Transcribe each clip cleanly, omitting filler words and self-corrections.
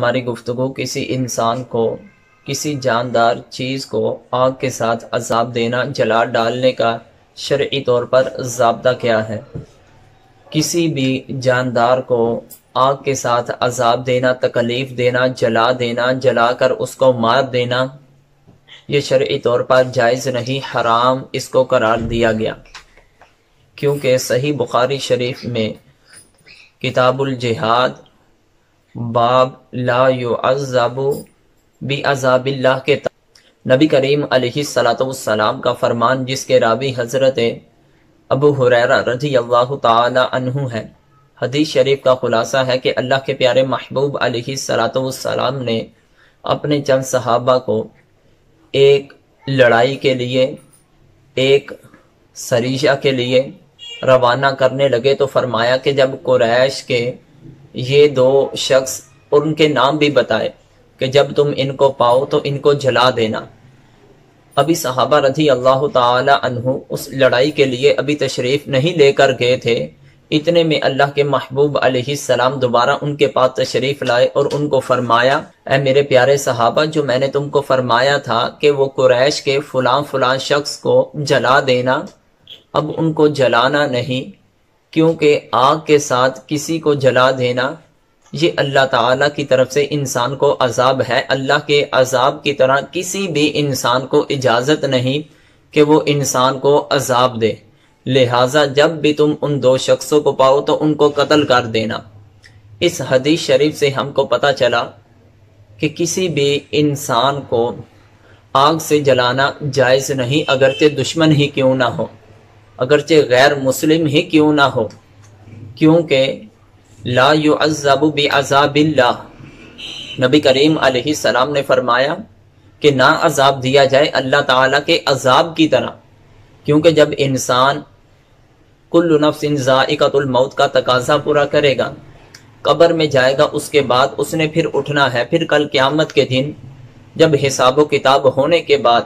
ہماری گفتگو کسی انسان کو، کسی جاندار چیز کو آگ کے ساتھ عذاب دینا، جلا ڈالنے کا شرعی طور پر ضابطہ کیا ہے؟ کسی بھی جاندار کو آگ کے ساتھ عذاب دینا، تکلیف دینا، جلا دینا، جلا کر اس کو مار دینا، یہ شرعی طور پر جائز نہیں، حرام اس کو قرار دیا گیا، کیونکہ صحیح بخاری شریف میں کتاب الجہاد باب لا يعذب بعذاب اللہ کے نبی کریم علیہ الصلوۃ والسلام کا فرمان، جس کے راوی حضرت ابو ہریرہ رضی اللہ تعالی عنہ ہے۔ حدیث شریف کا خلاصہ ہے کہ اللہ کے پیارے محبوب علیہ الصلوۃ والسلام نے اپنے چند صحابہ کو ایک لڑائی کے لیے، ایک سریہ کے لیے روانہ کرنے لگے تو فرمایا کہ جب قریش کے یہ دو شخص، اور ان کے نام بھی بتائے کہ جب تم ان کو پاؤ تو ان کو جلا دینا۔ ابھی صحابہ رضی اللہ تعالی عنہ اس لڑائی کے لیے ابھی تشریف نہیں لے کر گئے تھے، اتنے میں اللہ کے محبوب علیہ السلام دوبارہ ان کے پاس تشریف لائے اور ان کو فرمایا، اے میرے پیارے صحابہ، جو میں نے تم کو فرمایا تھا کہ وہ قریش کے فلاں فلاں شخص کو جلا دینا، اب ان کو جلانا نہیں، کیونکہ آگ کے ساتھ کسی کو جلا دینا یہ اللہ تعالیٰ کی طرف سے انسان کو عذاب ہے۔ اللہ کے عذاب کی طرح کسی بھی انسان کو اجازت نہیں کہ وہ انسان کو عذاب دے، لہٰذا جب بھی تم ان دو شخصوں کو پاؤ تو ان کو قتل کر دینا۔ اس حدیث شریف سے ہم کو پتہ چلا کہ کسی بھی انسان کو آگ سے جلانا جائز نہیں، اگرچہ دشمن ہی کیوں نہ ہو، اگرچہ غیر مسلم ہی کیوں نہ ہو، کیونکہ لا يعذب بعذاب اللہ، نبی کریم علیہ السلام نے فرمایا کہ نہ عذاب دیا جائے اللہ تعالیٰ کے عذاب کی طرح، کیونکہ جب انسان کل نفس ذائقۃ الموت کا تقاضا پورا کرے گا، قبر میں جائے گا، اس کے بعد اس نے پھر اٹھنا ہے، پھر کل قیامت کے دن جب حساب و کتاب ہونے کے بعد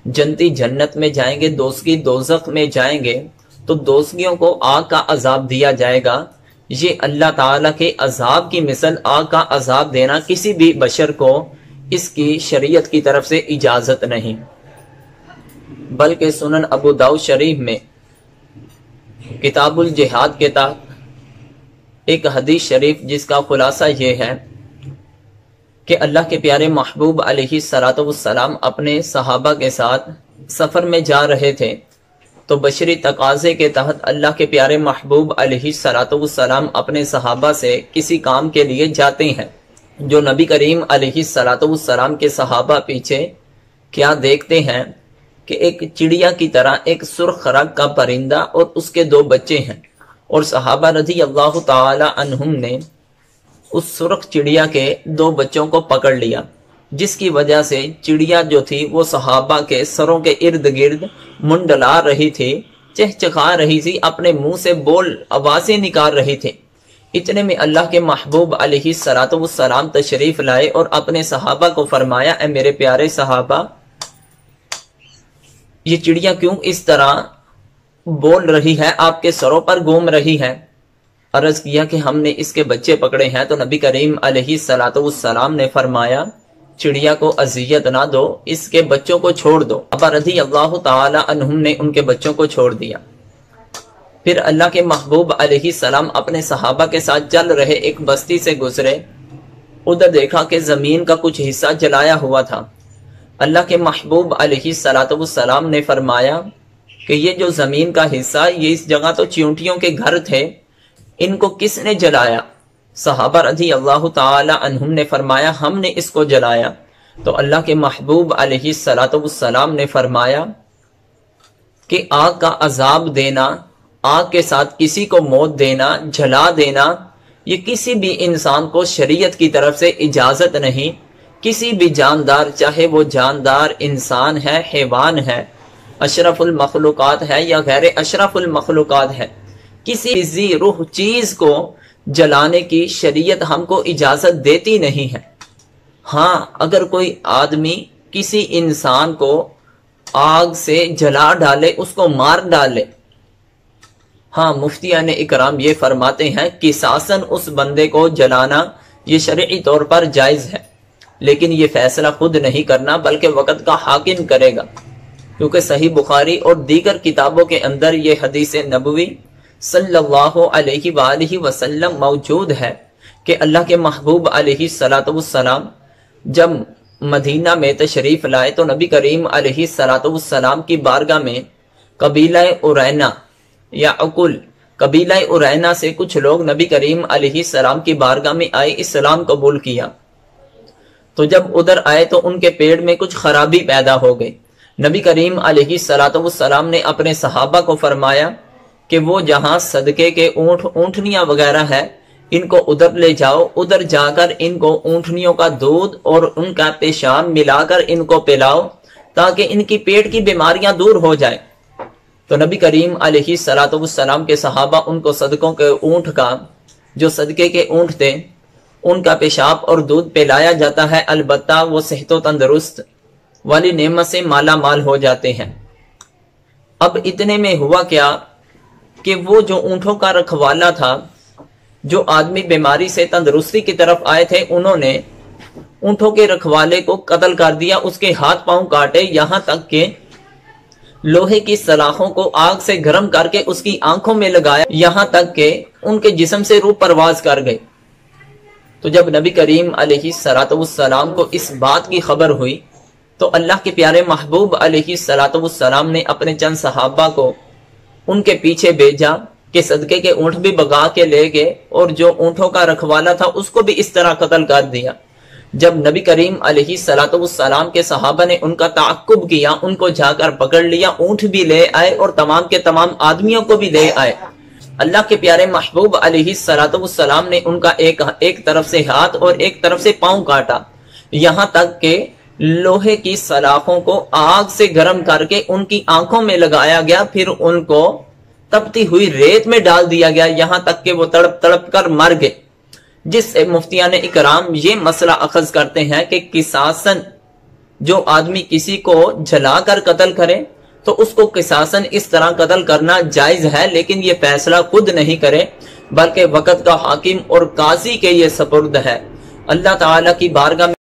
جنتی جنت میں جائیں گے، دوزخی دوزخ میں جائیں گے، تو دوزخیوں کو آگ کا عذاب دیا جائے گا۔ یہ اللہ تعالیٰ کے عذاب کی مثل آگ کا عذاب دینا کسی بھی بشر کو اس کی شریعت کی طرف سے اجازت نہیں، بلکہ سنن ابو داؤد شریف میں کتاب الجہاد کے تحت ایک حدیث شریف جس کا خلاصہ یہ ہے کہ اللہ کے پیارے محبوب علیہ الصلوۃ والسلام اپنے صحابہ کے ساتھ سفر میں جا رہے تھے، تو بشری تقاضے کے تحت اللہ کے پیارے محبوب علیہ الصلوۃ والسلام اپنے صحابہ سے کسی کام کے لیے جاتے ہیں، جو نبی کریم علیہ الصلوۃ والسلام کے صحابہ پیچھے کیا دیکھتے ہیں کہ ایک چڑیا کی طرح ایک سرخ رنگ کا پرندہ اور اس کے دو بچے ہیں، اور صحابہ رضی اللہ تعالی عنہم نے اس سرخ چڑیا کے دو بچوں کو پکڑ لیا، جس کی وجہ سے چڑیا جو تھی وہ صحابہ کے سروں کے ارد گرد منڈلا رہی تھی، چہچہا رہی تھی، اپنے منہ سے بول آوازیں نکال رہی تھی۔ اتنے میں اللہ کے محبوب علیہ الصلوۃ والسلام تشریف لائے اور اپنے صحابہ کو فرمایا، اے میرے پیارے صحابہ، یہ چڑیا کیوں اس طرح بول رہی ہے، آپ کے سروں پر گھوم رہی ہے؟ عرض کیا کہ ہم نے اس کے بچے پکڑے ہیں، تو نبی کریم علیہ الصلوۃ والسلام نے فرمایا، چڑیا کو اذیت نہ دو، اس کے بچوں کو چھوڑ دو۔ ابا رضی اللہ تعالی عنہم نے ان کے بچوں کو چھوڑ دیا۔ پھر اللہ کے محبوب علیہ السلام اپنے صحابہ کے ساتھ چل رہے ایک بستی سے گزرے، ادھر دیکھا کہ زمین کا کچھ حصہ جلایا ہوا تھا۔ اللہ کے محبوب علیہ الصلوۃ والسلام نے فرمایا کہ یہ جو زمین کا حصہ، یہ اس جگہ تو چیونٹیوں کے گھر تھے، ان کو کس نے جلایا؟ صحابہ رضی اللہ تعالی عنہم نے فرمایا، ہم نے اس کو جلایا۔ تو اللہ کے محبوب علیہ الصلوۃ والسلام نے فرمایا کہ آگ کا عذاب دینا، آگ کے ساتھ کسی کو موت دینا، جلا دینا، یہ کسی بھی انسان کو شریعت کی طرف سے اجازت نہیں۔ کسی بھی جاندار، چاہے وہ جاندار انسان ہے، حیوان ہے، اشرف المخلوقات ہے یا غیر اشرف المخلوقات ہے، کسی بھی روح چیز کو جلانے کی شریعت ہم کو اجازت دیتی نہیں ہے۔ ہاں، اگر کوئی آدمی کسی انسان کو آگ سے جلا ڈالے، اس کو مار ڈالے، ہاں مفتیان اکرام یہ فرماتے ہیں قصاصاً اس بندے کو جلانا یہ شرعی طور پر جائز ہے، لیکن یہ فیصلہ خود نہیں کرنا بلکہ وقت کا حاکم کرے گا، کیونکہ صحیح بخاری اور دیگر کتابوں کے اندر یہ حدیث نبوی صلی اللہ علیہ وآلہ وسلم موجود ہے کہ اللہ کے محبوب علیہ الصلوۃ والسلام جب مدینہ میں تشریف لائے تو نبی کریم علیہ الصلوۃ والسلام کی بارگاہ میں قبیلہ ارینا یا عقل قبیلہ ارینا سے کچھ لوگ نبی کریم علیہ السلام کی بارگاہ میں آئے، اسلام قبول کیا۔ تو جب ادھر آئے تو ان کے پیڑ میں کچھ خرابی پیدا ہو گئی۔ نبی کریم علیہ الصلوۃ والسلام نے اپنے صحابہ کو فرمایا کہ وہ جہاں صدقے کے اونٹنیاں وغیرہ ہے ان کو ادھر لے جاؤ، ادھر جا کر ان کو اونٹنیوں کا دودھ اور ان کا پیشاب ملا کر ان کو پلاؤ تاکہ ان کی پیٹ کی بیماریاں دور ہو جائے۔ تو نبی کریم علیہ الصلوۃ والسلام کے صحابہ ان کو صدقوں کے اونٹ کا، جو صدقے کے اونٹ تھے، ان کا پیشاب اور دودھ پلایا جاتا ہے، البتہ وہ صحت و تندرست والی نعمت سے مالا مال ہو جاتے ہیں۔ اب اتنے میں ہوا کیا کہ وہ جو اونٹوں کا رکھوالا تھا، جو آدمی بیماری سے تندرستی کی طرف آئے تھے، انہوں نے اونٹوں کے رکھوالے کو قتل کر دیا، اس کے ہاتھ پاؤں کاٹے، یہاں تک کہ لوہے کی سلاخوں کو آگ سے گرم کر کے اس کی آنکھوں میں لگایا، یہاں تک کہ ان کے جسم سے روح پرواز کر گئی۔ تو جب نبی کریم علیہ الصلوۃ والسلام کو اس بات کی خبر ہوئی تو اللہ کے پیارے محبوب علیہ الصلوۃ والسلام نے اپنے چند صحابہ کو ان کے پیچھے بھیجا کہ صدقے کے اونٹ بھی بگا کے لے گئے اور جو اونٹوں کا رکھوالا تھا اس کو بھی اس طرح قتل کر دیا۔ جب نبی کریم علیہ الصلوۃ والسلام کے صحابہ نے ان کا تعقب کیا، ان کو جا کر پکڑ لیا، اونٹ بھی لے آئے اور تمام کے تمام آدمیوں کو بھی لے آئے۔ اللہ کے پیارے محبوب علیہ الصلوۃ والسلام نے ان کا ایک طرف سے ہاتھ اور ایک طرف سے پاؤں کاٹا، یہاں تک کہ لوہے کی سلاخوں کو آگ سے گرم کر کے ان کی آنکھوں میں لگایا گیا، پھر ان کو تپتی ہوئی ریت میں ڈال دیا گیا، یہاں تک کہ وہ تڑپ تڑپ کر مر گئے۔ جس سے مفتیان اکرام یہ مسئلہ اخذ کرتے ہیں کہ قصاصاً جو آدمی کسی کو جلا کر قتل کرے تو اس کو قصاصاً اس طرح قتل کرنا جائز ہے، لیکن یہ فیصلہ خود نہیں کرے بلکہ وقت کا حاکم اور قاضی کے یہ سپرد ہے۔ اللہ تعالیٰ کی بارگاہ میں